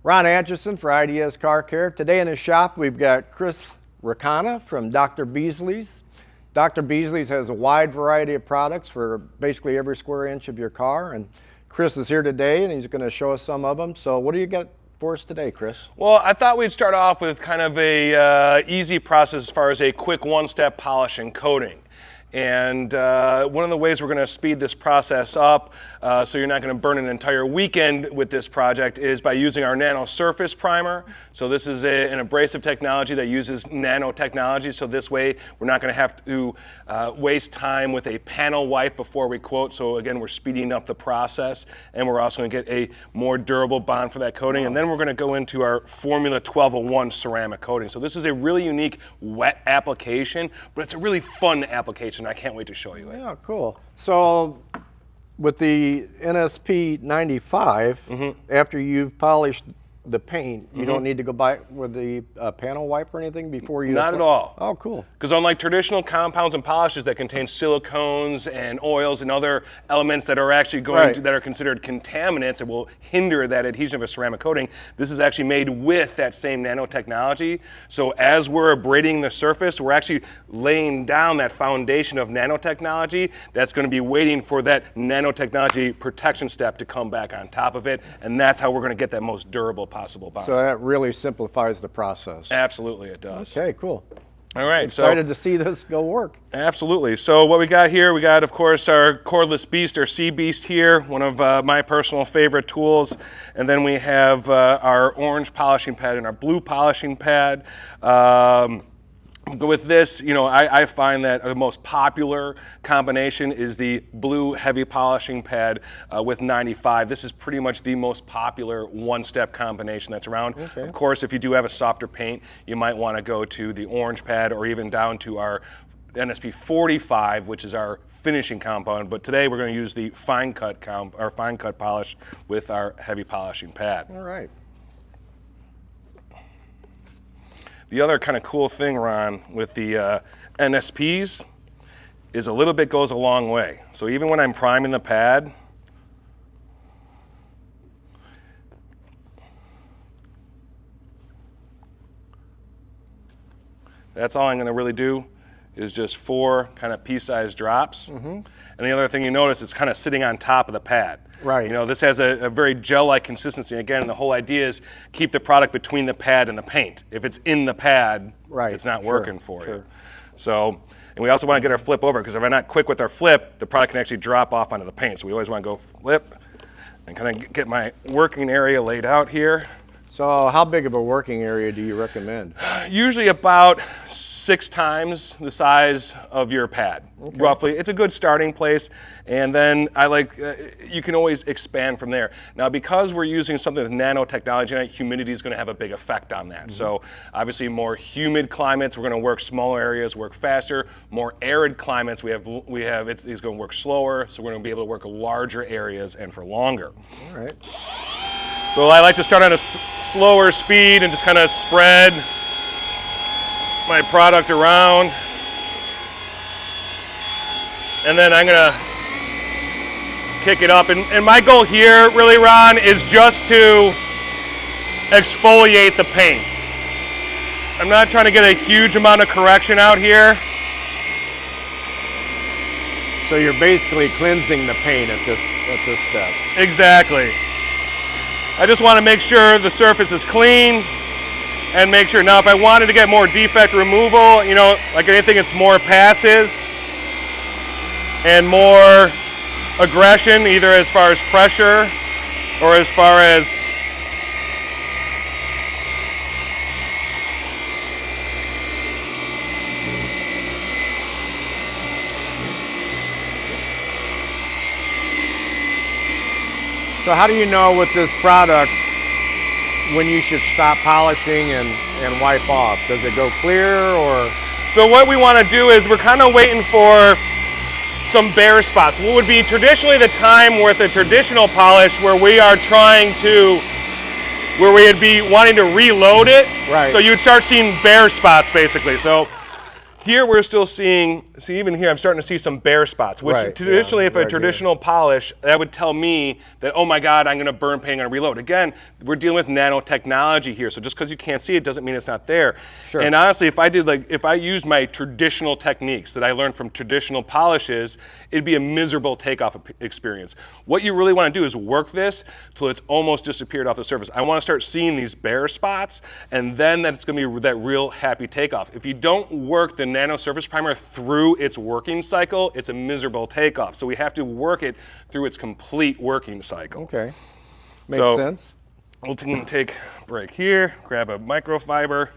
Ron Atchison for IDS Car Care. Today in the shop we've got Chris Racana from Dr. Beasley's. Dr. Beasley's has a wide variety of products for basically every square inch of your car, and Chris is here today and he's going to show us some of them. So what do you got for us today, Chris? Well, I thought we'd start off with kind of a easy process as far as a quick one-step polish and coating. And one of the ways we're going to speed this process up so you're not going to burn an entire weekend with this project is by using our nano surface primer. So this is an abrasive technology that uses nanotechnology, so this way we're not going to have to waste time with a panel wipe before we coat. So again, we're speeding up the process, and we're also going to get a more durable bond for that coating. And then we're going to go into our Formula 1201 ceramic coating. So this is a really unique wet application, but it's a really fun application. I can't wait to show you it. Yeah, cool. So with the NSP 95, after you've polished the paint, you don't need to go by with the panel wipe or anything before you... Not at all. Oh, cool. Because unlike traditional compounds and polishes that contain silicones and oils and other elements that are actually going to, that are considered contaminants and will hinder that adhesion of a ceramic coating, this is actually made with that same nanotechnology. So as we're abrading the surface, we're actually laying down that foundation of nanotechnology that's going to be waiting for that nanotechnology protection step to come back on top of it, and that's how we're going to get that most durable possible bond. So that really simplifies the process. Absolutely it does. Okay, cool. All right. Excited to see this go work. Absolutely. So what we got here, we got, of course, our cordless beast, our Sea Beast here, one of my personal favorite tools. And then we have our orange polishing pad and our blue polishing pad. With this, you know, I find that the most popular combination is the blue heavy polishing pad with 95. This is pretty much the most popular one-step combination that's around. Okay. Of course, if you do have a softer paint, you might want to go to the orange pad or even down to our NSP 45, which is our finishing compound. But today we're going to use the fine cut polish with our heavy polishing pad. All right. The other kind of cool thing, Ron, with the NSPs is a little bit goes a long way. So even when I'm priming the pad, that's all I'm going to really do is just 4 kind of pea-sized drops. And the other thing you notice, it's kind of sitting on top of the pad. Right. You know, this has a very gel-like consistency. Again, the whole idea is keep the product between the pad and the paint. If it's in the pad, it's not working for you. So, and we also want to get our flip over, because if I'm not quick with our flip, the product can actually drop off onto the paint. So we always want to go flip and kind of get my working area laid out here. So how big of a working area do you recommend? Usually about 6 times the size of your pad, roughly. It's a good starting place, and then I like, you can always expand from there. Now, because we're using something with nanotechnology, humidity is going to have a big effect on that. So obviously more humid climates, we're going to work smaller areas, work faster. More arid climates, it's going to work slower, so we're going to be able to work larger areas and for longer. All right. So I like to start at a slower speed and just kind of spread my product around. And then I'm going to kick it up. And my goal here, really, Ron, is just to exfoliate the paint. I'm not trying to get a huge amount of correction out here. So you're basically cleansing the paint at this step. Exactly. I just want to make sure the surface is clean and make sure. Now, if I wanted to get more defect removal, you know, like anything, it's more passes and more aggression, either as far as pressure or as far as So how do you know with this product when you should stop polishing and wipe off? Does it go clear or? So what we want to do is we're kind of waiting for some bare spots. What would be traditionally the time with a traditional polish where we are trying to, where we'd be wanting to reload it. Right. So you'd start seeing bare spots basically. So Here we're still seeing, see even here I'm starting to see some bare spots, which Right, traditionally yeah, if a right traditional polish, that would tell me that, oh my God, I'm gonna burn paint, I'm gonna reload. Again, we're dealing with nanotechnology here, so just because you can't see it doesn't mean it's not there. Sure. And honestly, if I used my traditional techniques that I learned from traditional polishes, it'd be a miserable takeoff experience. What you really wanna do is work this till it's almost disappeared off the surface. I wanna start seeing these bare spots, and then that's gonna be that real happy takeoff. If you don't work the nano surface primer through its working cycle, it's a miserable takeoff. So we have to work it through its complete working cycle. Okay. Makes sense. We'll take a break here, grab a microfiber.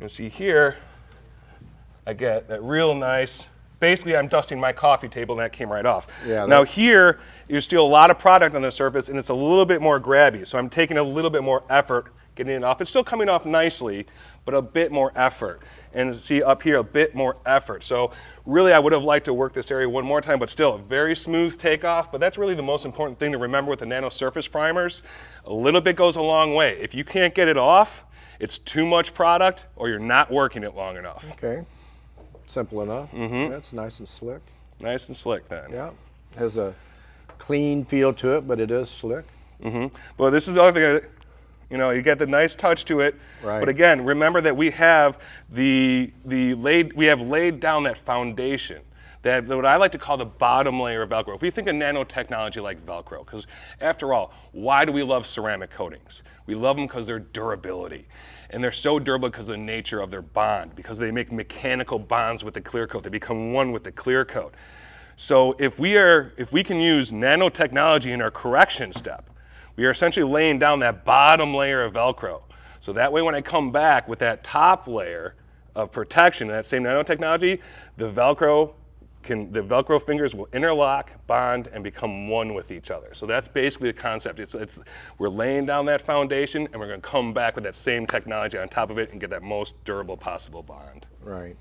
You see here, I get that real nice, basically I'm dusting my coffee table and that came right off. Yeah, now here, you still a lot of product on the surface and it's a little bit more grabby. So I'm taking a little bit more effort getting it off. It's still coming off nicely, but a bit more effort. And see up here, a bit more effort. So really I would have liked to work this area one more time, but still a very smooth takeoff. But that's really the most important thing to remember with the nano surface primers. A little bit goes a long way. If you can't get it off, it's too much product or you're not working it long enough. Okay. Simple enough. Mm-hmm. That's nice and slick. Nice and slick then. Yeah. Has a clean feel to it, but it is slick. Mm-hmm. But this is the other thing, you get the nice touch to it. Right. But again, remember that we have laid down that foundation, that what I like to call the bottom layer of Velcro. If we think of nanotechnology like Velcro, because after all, why do we love ceramic coatings? We love them because they're durability. And they're so durable because of the nature of their bond, because they make mechanical bonds with the clear coat. They become one with the clear coat. So if we can use nanotechnology in our correction step, we are essentially laying down that bottom layer of Velcro. So that way when I come back with that top layer of protection, that same nanotechnology, the Velcro fingers will interlock, bond, and become one with each other. So that's basically the concept. We're laying down that foundation, and we're going to come back with that same technology on top of it and get that most durable possible bond. Right.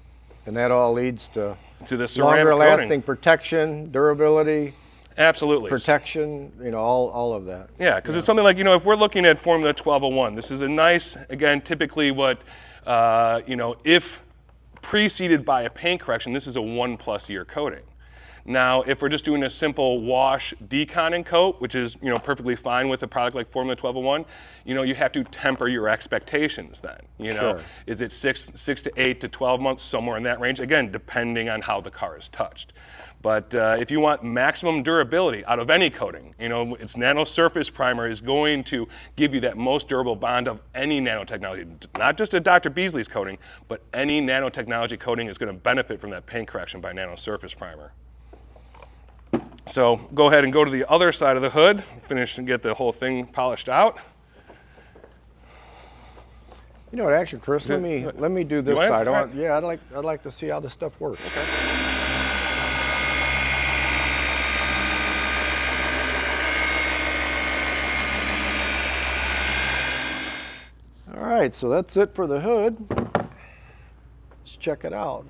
And that all leads to the ceramic longer coating. lasting protection, durability, Absolutely. protection, all of that. Yeah, because it's something like, if we're looking at Formula 1201, this is a nice, again, typically what, if preceded by a paint correction, this is a 1+ year coating. Now, if we're just doing a simple wash, decon, and coat, which is perfectly fine with a product like Formula 1201, you have to temper your expectations then. Sure. Is it 6 to 8 to 12 months, somewhere in that range? Again, depending on how the car is touched. But if you want maximum durability out of any coating, its nano surface primer is going to give you that most durable bond of any nanotechnology. Not just a Dr. Beasley's coating, but any nanotechnology coating is going to benefit from that paint correction by nano surface primer. So go ahead and go to the other side of the hood, finish and get the whole thing polished out. You know what, actually, Chris, let me do this side. I'd like to see how this stuff works. Okay. All right, so that's it for the hood. Let's check it out.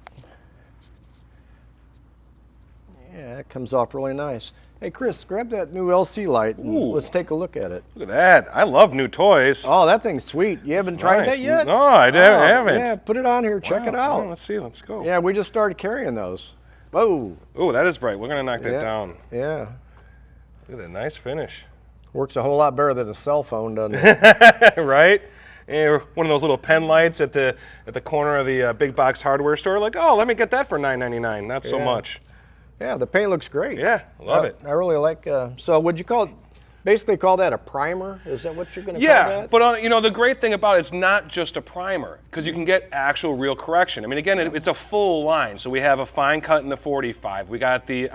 Yeah, it comes off really nice. Hey, Chris, grab that new LC light and let's take a look at it. Look at that. I love new toys. Oh, that thing's sweet. You haven't tried that yet? No, I haven't. Yeah, put it on here. Check it out. Oh, let's see. Let's go. Yeah, we just started carrying those. Whoa. Oh, that is bright. We're going to knock that down. Yeah. Look at that nice finish. Works a whole lot better than a cell phone, doesn't it? Right? And one of those little pen lights at the corner of the big box hardware store. Like, oh, let me get that for $9.99. Not so much. Yeah, the paint looks great. Yeah, love it. I really like. So, would you basically call that a primer? Is that what you're going to call that? Yeah, but the great thing about it's not just a primer, because you can get actual real correction. I mean, again, it's a full line. So we have a fine cut in the 45. We got the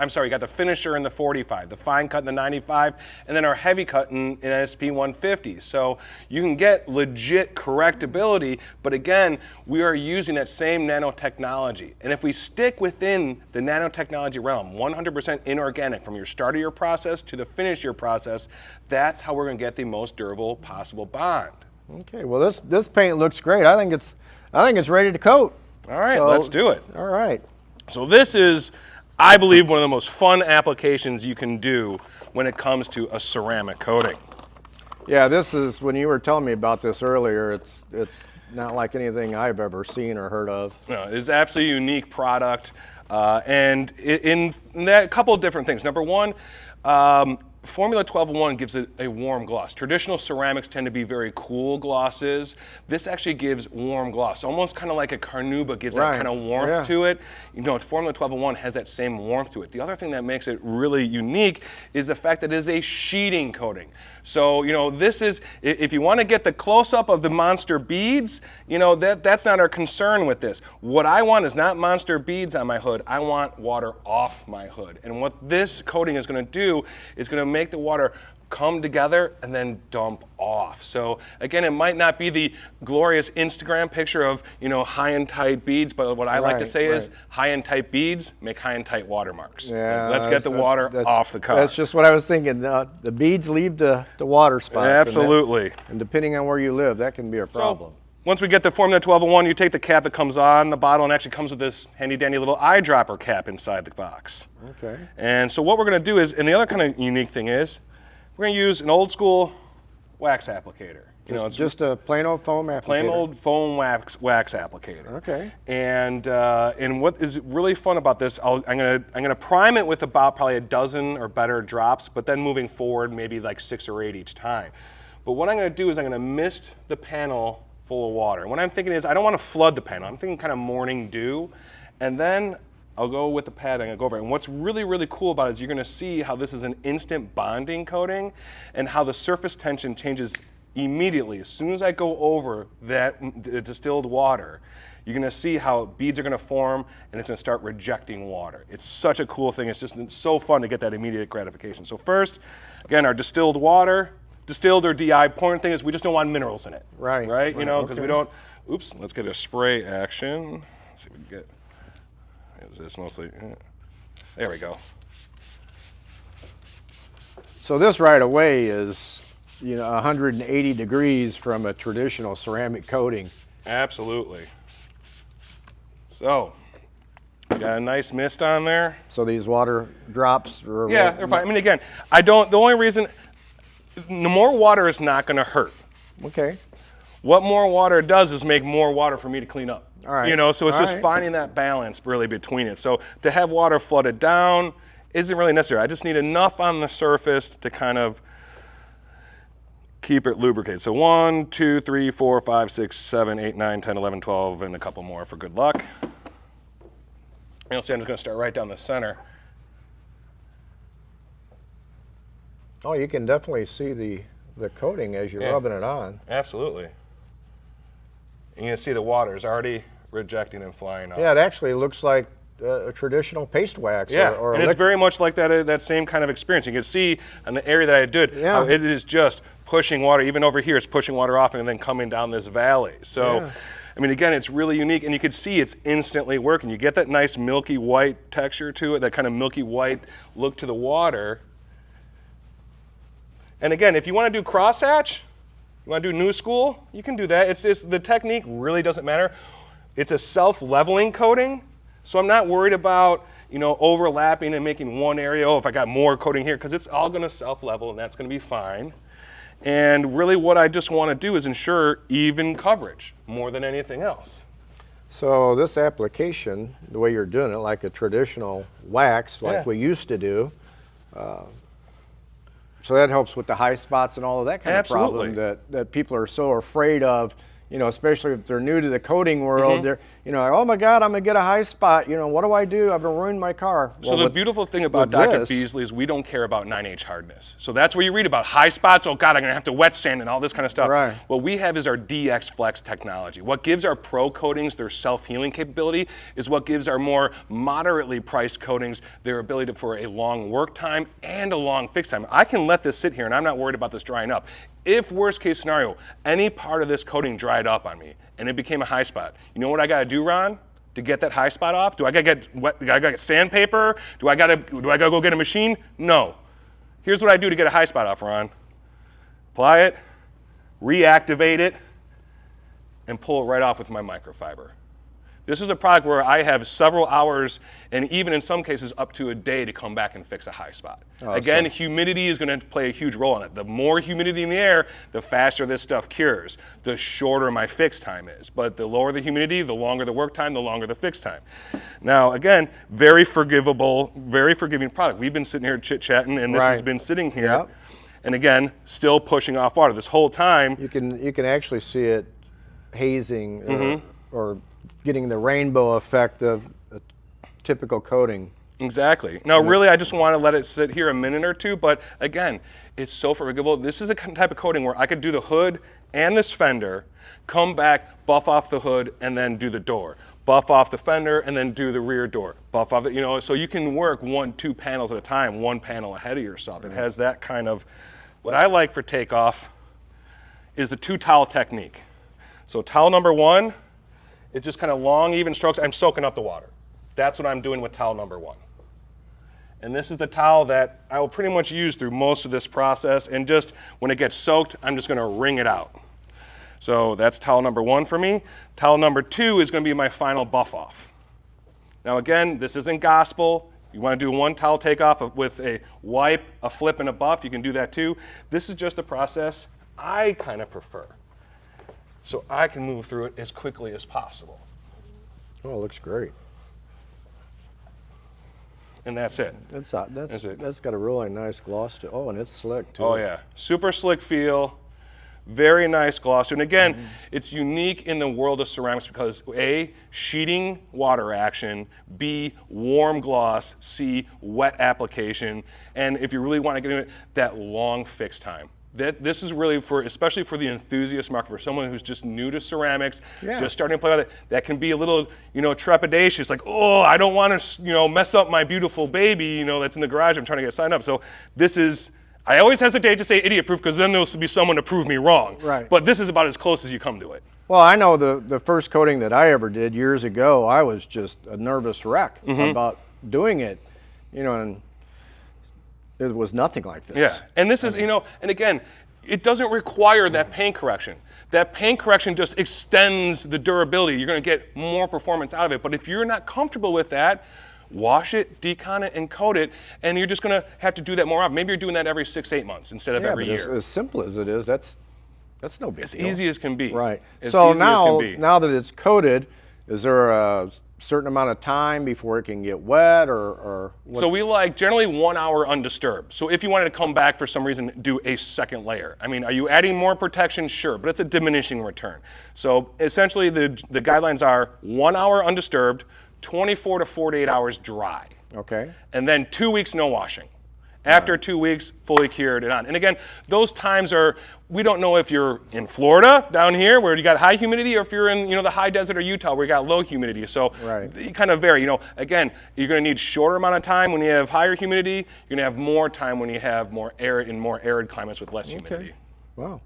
finisher in the 45, the fine cut in the 95, and then our heavy cut in SP 150. So you can get legit correctability, but again, we are using that same nanotechnology. And if we stick within the nanotechnology realm, 100% inorganic from your start of your process to the finish of your process, that's how we're going to get the most durable possible bond. Okay, well this paint looks great. I think it's ready to coat. All right, let's do it. All right. So this is, I believe, one of the most fun applications you can do when it comes to a ceramic coating. Yeah, this is, when you were telling me about this earlier, it's not like anything I've ever seen or heard of. No, it is absolutely a unique product, and in that, a couple of different things. Number one, Formula 1201 gives it a warm gloss. Traditional ceramics tend to be very cool glosses. This actually gives warm gloss, almost kind of like a Carnauba gives that kind of warmth to it. You know, Formula 1201 has that same warmth to it. The other thing that makes it really unique is the fact that it is a sheeting coating. So, you know, this is, if you want to get the close-up of the monster beads, you know, that's not our concern with this. What I want is not monster beads on my hood. I want water off my hood. And what this coating is going to do is going to make the water come together and then dump off. So again, it might not be the glorious Instagram picture of, you know, high and tight beads, but what I like to say is high and tight beads make high and tight watermarks. Yeah, let's get the water off the car. That's just what I was thinking. The beads leave the water spots. Absolutely. And depending on where you live, that can be a problem. So, once we get the Formula 1201, you take the cap that comes on the bottle and actually comes with this handy dandy little eyedropper cap inside the box. Okay. And so what we're going to do is, and the other kind of unique thing is, we're going to use an old school wax applicator. You know, it's just a plain old foam applicator. Plain old foam wax applicator. Okay. And what is really fun about this, I'm gonna prime it with about probably a dozen or better drops, but then moving forward maybe like 6 or 8 each time. But what I'm going to do is I'm going to mist the panel full of water. And what I'm thinking is I don't want to flood the panel. I'm thinking kind of morning dew, and then I'll go with the pad, I'm going to go over it. And what's really, really cool about it is you're going to see how this is an instant bonding coating and how the surface tension changes immediately. As soon as I go over that distilled water, you're going to see how beads are going to form and it's going to start rejecting water. It's such a cool thing. It's so fun to get that immediate gratification. So first, again, our distilled water, distilled or DI, important thing is we just don't want minerals in it. Right? You know, because we don't, oops, let's get a spray action. Let's see if we can get, is this mostly, there we go. So this right away is, you know, 180 degrees from a traditional ceramic coating. Absolutely. So, got a nice mist on there. So these water drops are... Yeah, they're fine. I mean, again, the only reason, the more water is not going to hurt. Okay. What more water does is make more water for me to clean up. All right. You know, so it's All just right. finding that balance really between it. So to have water flooded down isn't really necessary. I just need enough on the surface to kind of keep it lubricated. So 1, 2, 3, 4, 5, 6, 7, 8, 9, 10, 11, 12, and a couple more for good luck. And you'll see I'm just going to start right down the center. Oh, you can definitely see the coating as you're rubbing it on. Absolutely. And you can see the water is already rejecting and flying off. Yeah, it actually looks like a traditional paste wax. Yeah, or and it's very much like that same kind of experience. You can see on the area that I did how it is just pushing water. Even over here, it's pushing water off and then coming down this valley. So, I mean, again, it's really unique, and you can see it's instantly working. You get that nice milky white texture to it, that kind of milky white look to the water. And again, if you want to do crosshatch, you want to do new school, you can do that. It's just, the technique really doesn't matter. It's a self-leveling coating, so I'm not worried about, you know, overlapping and making one area, oh, if I got more coating here, because it's all going to self-level and that's going to be fine. And really what I just want to do is ensure even coverage more than anything else. So this application, the way you're doing it, like a traditional wax, like we used to do, so that helps with the high spots and all of that kind of problem that people are so afraid of, you know, especially if they're new to the coating world. They're, you know, oh my God, I'm gonna get a high spot. You know, what do I do? I've been ruining my car. So the beautiful thing about Dr. Beasley is we don't care about 9H hardness. So that's where you read about high spots. Oh God, I'm gonna have to wet sand and all this kind of stuff. Right. What we have is our DX Flex technology. What gives our pro coatings their self-healing capability is what gives our more moderately priced coatings their ability for a long work time and a long fix time. I can let this sit here and I'm not worried about this drying up. If worst case scenario, any part of this coating dried up on me and it became a high spot, you know what I gotta do, Ron, to get that high spot off? Do I gotta get sandpaper? Do I gotta go get a machine? No. Here's what I do to get a high spot off, Ron. Apply it, reactivate it, and pull it right off with my microfiber. This is a product where I have several hours and even in some cases up to a day to come back and fix a high spot. Again, humidity is going to play a huge role in it. The more humidity in the air, the faster this stuff cures, the shorter my fix time is. But the lower the humidity, the longer the work time, the longer the fix time. Now, again, very forgivable, very forgiving product. We've been sitting here chit-chatting, and this has been sitting here. Yep. And again, still pushing off water this whole time. You can actually see it hazing or getting the rainbow effect of a typical coating. Exactly. Now, really, I just want to let it sit here a minute or two, but again, it's so forgivable. This is a type of coating where I could do the hood and this fender, come back, buff off the hood, and then do the door. Buff off the fender, and then do the rear door. Buff off the, so you can work 1-2 panels at a time, one panel ahead of yourself. It has that kind of, what I like for takeoff is the 2-towel technique. So towel number 1, it's just kind of long, even strokes. I'm soaking up the water. That's what I'm doing with towel number 1. And this is the towel that I will pretty much use through most of this process. And just when it gets soaked, I'm just going to wring it out. So that's towel number 1 for me. Towel number 2 is going to be my final buff off. Now again, this isn't gospel. You want to do one towel takeoff with a wipe, a flip, and a buff, you can do that too. This is just a process I kind of prefer, so I can move through it as quickly as possible. Oh, it looks great. And that's it. That's got a really nice gloss to it. Oh, and it's slick too. Oh yeah, super slick feel. Very nice gloss. And again, it's unique in the world of ceramics because A, sheeting water action, B, warm gloss, C, wet application, and if you really want to get into it, that long fix time. This is really for, especially for the enthusiast market, for someone who's just new to ceramics, just starting to play with it, that can be a little, trepidatious, like, oh, I don't want to, mess up my beautiful baby, that's in the garage, I'm trying to get signed up. So this is, I always hesitate to say idiot-proof because then there'll be someone to prove me wrong. Right. But this is about as close as you come to it. Well, I know the first coating that I ever did years ago, I was just a nervous wreck about doing it, and it was nothing like this. Yeah, and this is, and again, it doesn't require that paint correction. That paint correction just extends the durability. You're going to get more performance out of it. But if you're not comfortable with that, wash it, decon it, and coat it, and you're just going to have to do that more often. Maybe you're doing that every 6-8 months instead of every year. As simple as it is, that's no big deal. As easy as can be. Right. As so easy as can be. now that it's coated, is there a certain amount of time before it can get wet or what? So we like generally 1 hour undisturbed. So if you wanted to come back for some reason, do a second layer. I mean, are you adding more protection? Sure, but it's a diminishing return. So essentially the guidelines are 1 hour undisturbed, 24 to 48 hours dry. Okay. And then 2 weeks no washing. After 2 weeks, fully cured and on. And again, those times are, we don't know if you're in Florida, down here, where you got high humidity, or if you're in the high desert or Utah, where you got low humidity. So you kind of vary. Again, you're going to need shorter amount of time when you have higher humidity. You're going to have more time when you have more arid climates with less humidity. Okay. Wow.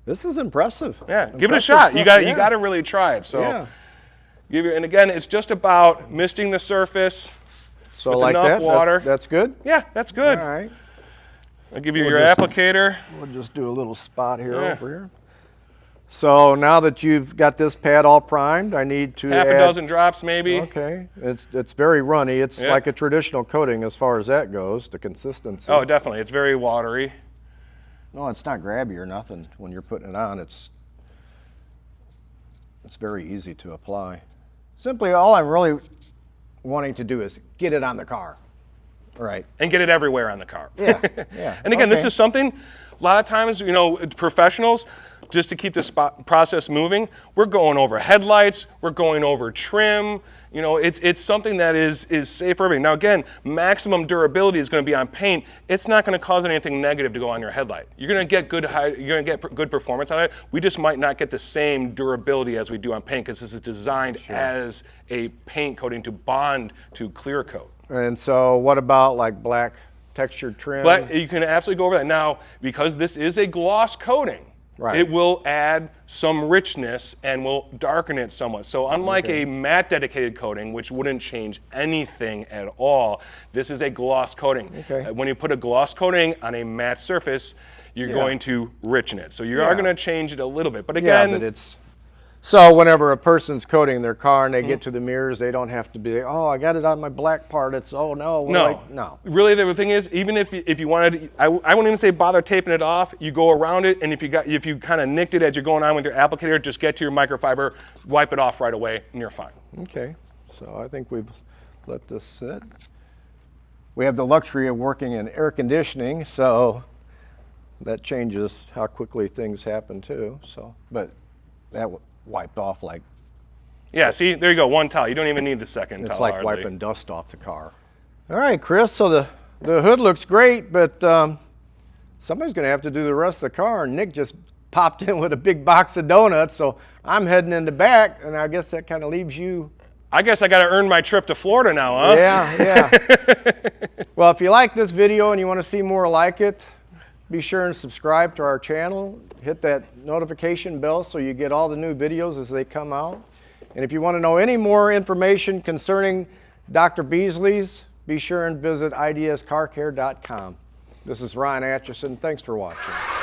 This is impressive. Yeah, give it a shot. You got to really try it. So and again, it's just about misting the surface. So with like enough water. That's good? Yeah, that's good. All right. I'll give you your applicator. We'll just do a little spot here over here. So now that you've got this pad all primed, I need to half a dozen drops maybe. Okay. It's very runny. It's like a traditional coating as far as that goes, the consistency. Oh, definitely. It's very watery. No, it's not grabby or nothing when you're putting it on. It's very easy to apply. Simply all I'm really wanting to do is get it on the car. Right. And get it everywhere on the car. Yeah. And again, this is something, a lot of times, professionals, just to keep this process moving, we're going over headlights, we're going over trim. It's something that is safe for everything. Now again, maximum durability is going to be on paint. It's not going to cause anything negative to go on your headlight. You're going to get good performance on it. We just might not get the same durability as we do on paint because this is designed as a paint coating to bond to clear coat. And so what about like black textured trim? But you can absolutely go over that. Now, because this is a gloss coating, it will add some richness and will darken it somewhat. So unlike a matte dedicated coating, which wouldn't change anything at all, this is a gloss coating. When you put a gloss coating on a matte surface, you're going to richen it. So you are going to change it a little bit. But again, but it's So whenever a person's coating their car and they get to the mirrors, they don't have to be, oh, I got it on my black part. It's, oh no. No. Really, the thing is, even if you wanted, I wouldn't even say bother taping it off. You go around it, and if you kind of nicked it as you're going on with your applicator, just get to your microfiber, wipe it off right away, and you're fine. Okay, so I think we've let this sit. We have the luxury of working in air conditioning, so that changes how quickly things happen too. So, but that wiped off like, Yeah, see, there you go, one towel. You don't even need the second towel. it's like hardly. wiping dust off the car. All right, Chris, so the hood looks great, but somebody's gonna have to do the rest of the car. And Nick just popped in with a big box of donuts, so I'm heading in the back, and I guess that kind of leaves you. I guess I got to earn my trip to Florida now, huh? Yeah. Well, if you like this video and you want to see more like it, be sure and subscribe to our channel. Hit that notification bell so you get all the new videos as they come out. And if you want to know any more information concerning Dr. Beasley's, be sure and visit idscarcare.com. This is Ryan Atchison. Thanks for watching.